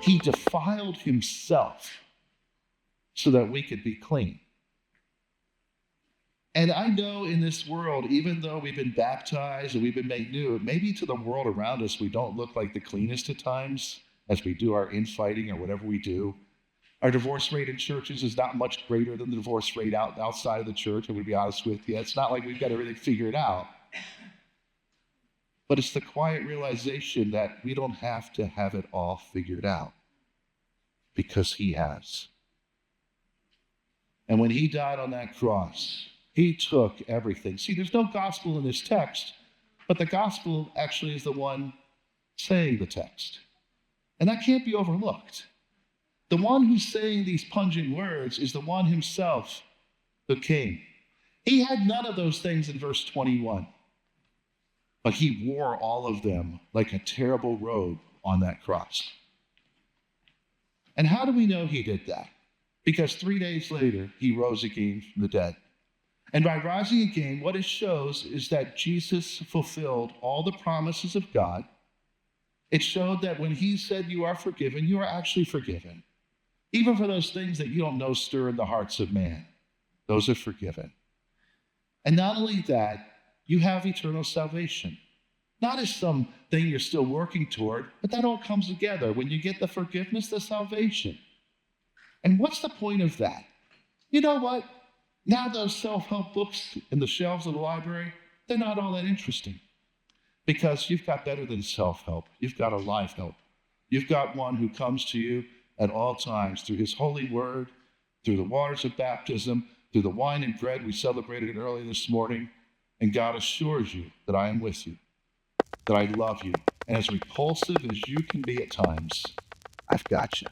He defiled himself so that we could be clean. And I know in this world, even though we've been baptized and we've been made new, maybe to the world around us, we don't look like the cleanest at times as we do our infighting or whatever we do. Our divorce rate in churches is not much greater than the divorce rate outside of the church, I'm going to be honest with you. It's not like we've got everything figured out. But it's the quiet realization that we don't have to have it all figured out because he has. And when he died on that cross, he took everything. See, there's no gospel in this text, but the gospel actually is the one saying the text. And that can't be overlooked. The one who's saying these pungent words is the one himself who came. He had none of those things in verse 21, but he wore all of them like a terrible robe on that cross. And how do we know he did that? Because 3 days later, he rose again from the dead. And by rising again, what it shows is that Jesus fulfilled all the promises of God. It showed that when he said you are forgiven, you are actually forgiven. Even for those things that you don't know stir in the hearts of man, those are forgiven. And not only that, you have eternal salvation. Not as some thing you're still working toward, but that all comes together when you get the forgiveness, the salvation. And what's the point of that? You know what? Now those self-help books in the shelves of the library, they're not all that interesting. Because you've got better than self-help. You've got a life help. You've got one who comes to you at all times through his holy word, through the waters of baptism, through the wine and bread we celebrated earlier this morning. And God assures you that I am with you, that I love you. And as repulsive as you can be at times, I've got you.